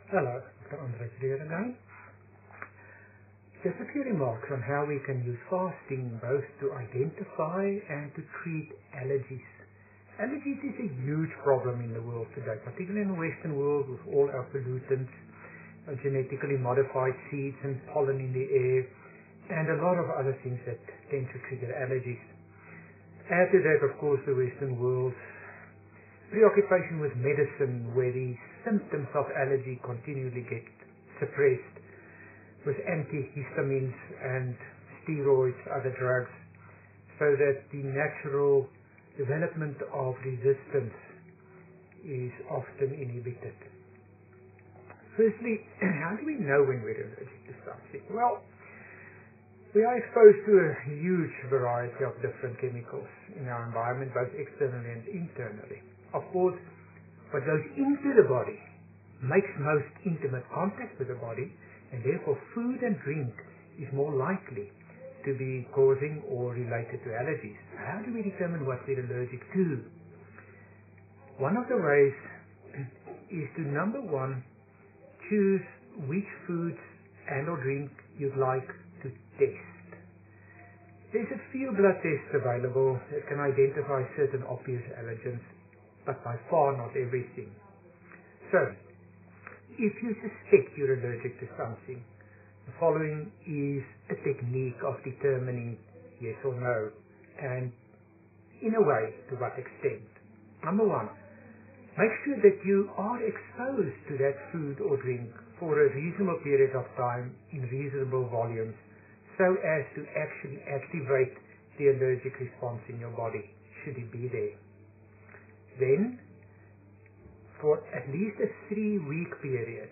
Hello, Dr. Andres here again. Just a few remarks on how we can use fasting both to identify and to treat allergies. Allergies is a huge problem in the world today, particularly in the Western world with all our pollutants, genetically modified seeds and pollen in the air, and a lot of other things that tend to trigger allergies. Add to that, of course, the Western world's preoccupation with medicine, where the symptoms of allergy continually get suppressed with antihistamines and steroids, other drugs, so that the natural development of resistance is often inhibited. Firstly, how do we know when we're allergic to something? Well, we are exposed to a huge variety of different chemicals in our environment, both externally and internally. Of course, what goes into the body makes most intimate contact with the body, and therefore food and drink is more likely to be causing or related to allergies. How do we determine what we're allergic to? One of the ways is to, number one, choose which foods and or drink you'd like to test. There's a few blood tests available that can identify certain obvious allergens, but by far not everything. So, if you suspect you're allergic to something, the following is a technique of determining yes or no, and in a way, to what extent. Number one, make sure that you are exposed to that food or drink for a reasonable period of time in reasonable volumes, so as to actually activate the allergic response in your body, should it be there. Then, for at least a 3-week period,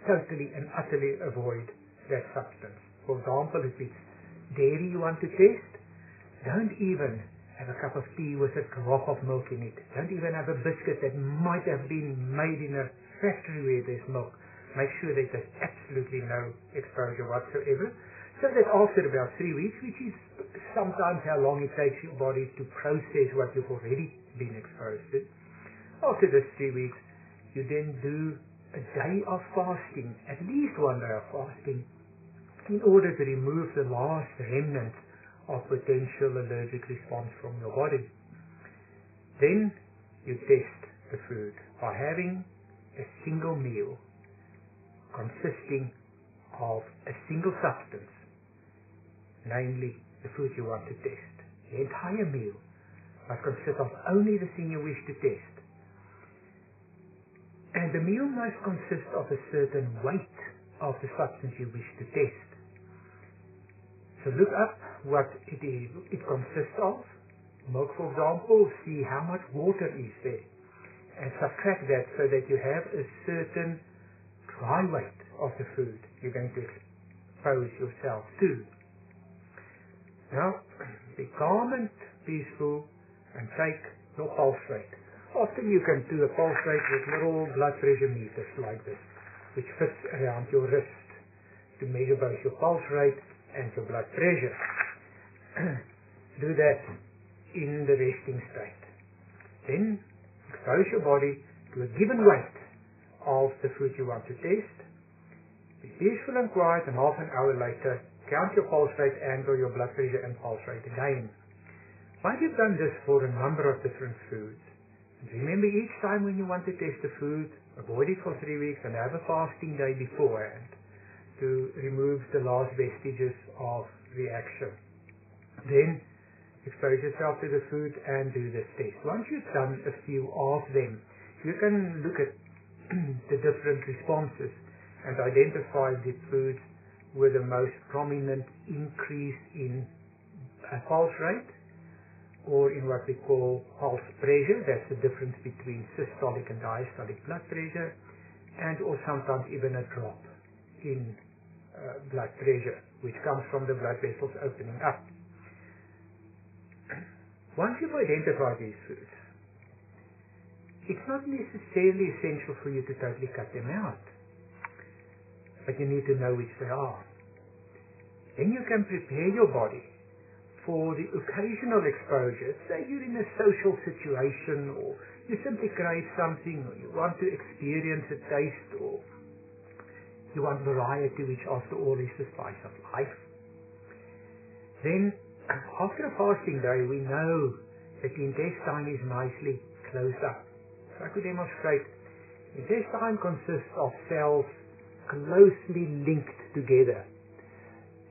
totally and utterly avoid that substance. For example, if it's dairy you want to test, don't even have a cup of tea with a drop of milk in it. Don't even have a biscuit that might have been made in a factory where there's milk. Make sure that there's absolutely no exposure whatsoever, so that after about 3 weeks, which is sometimes how long it takes your body to process what you've already been exposed to, after those 3 weeks, you then do a day of fasting, at least 1 day of fasting, in order to remove the last remnants of potential allergic response from your body. Then you test the food by having a single meal consisting of a single substance, namely the food you want to test. The entire meal must consist of only the thing you wish to test. And the meal must consist of a certain weight of the substance you wish to test. So look up what it consists of. Milk, for example, see how much water is there, and subtract that so that you have a certain dry weight of the food you're going to expose yourself to. Now, be calm and peaceful and take your pulse rate. Often you can do a pulse rate with little blood pressure meters like this, which fits around your wrist to measure both your pulse rate and your blood pressure. Do that in the resting state. Then expose your body to a given weight of the food you want to test. Be peaceful and quiet, and half an hour later, count your pulse rate and or your blood pressure and pulse rate again. Once you've done this for a number of different foods, remember, each time when you want to test the food, avoid it for 3 weeks and have a fasting day beforehand to remove the last vestiges of reaction. Then expose yourself to the food and do this test. Once you've done a few of them, you can look at the different responses and identify the foods with the most prominent increase in pulse rate, or in what we call pulse pressure. That's the difference between systolic and diastolic blood pressure, and or sometimes even a drop in blood pressure, which comes from the blood vessels opening up. Once you've identified these foods, it's not necessarily essential for you to totally cut them out, but you need to know which they are. Then you can prepare your body for the occasional exposure. Say you're in a social situation, or you simply crave something, or you want to experience a taste, or you want variety, which after all is the spice of life. Then, after a fasting day, we know that the intestine is nicely closed up. So I could demonstrate. Intestine consists of cells closely linked together.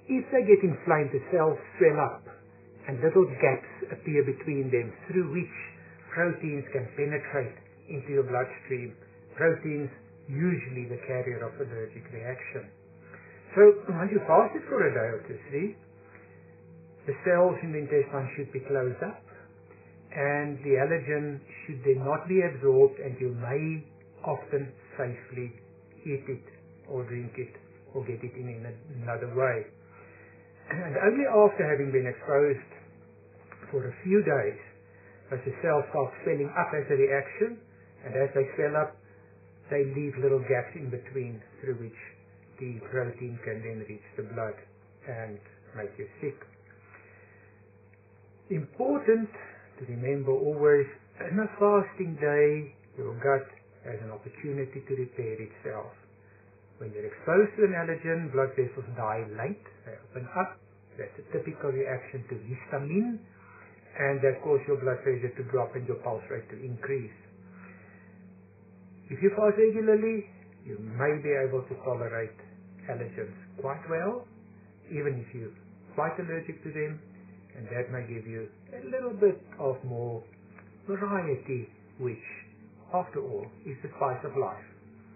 If they get inflamed, the cells swell up and little gaps appear between them through which proteins can penetrate into your bloodstream. Proteins usually the carrier of allergic reaction. So once you fast it for a day or two, the cells in the intestine should be closed up and the allergen should then not be absorbed, and you may often safely eat it or drink it or get it in another way. And only after having been exposed for a few days does the cells start swelling up as a reaction, and as they swell up, they leave little gaps in between through which the protein can then reach the blood and make you sick. Important to remember always, on a fasting day, your gut has an opportunity to repair itself. When you're exposed to an allergen, blood vessels dilate, they open up. That's a typical reaction to histamine, and that causes your blood pressure to drop and your pulse rate to increase. If you fast regularly, you may be able to tolerate allergens quite well, even if you're quite allergic to them, and that may give you a little bit of more variety, which, after all, is the spice of life.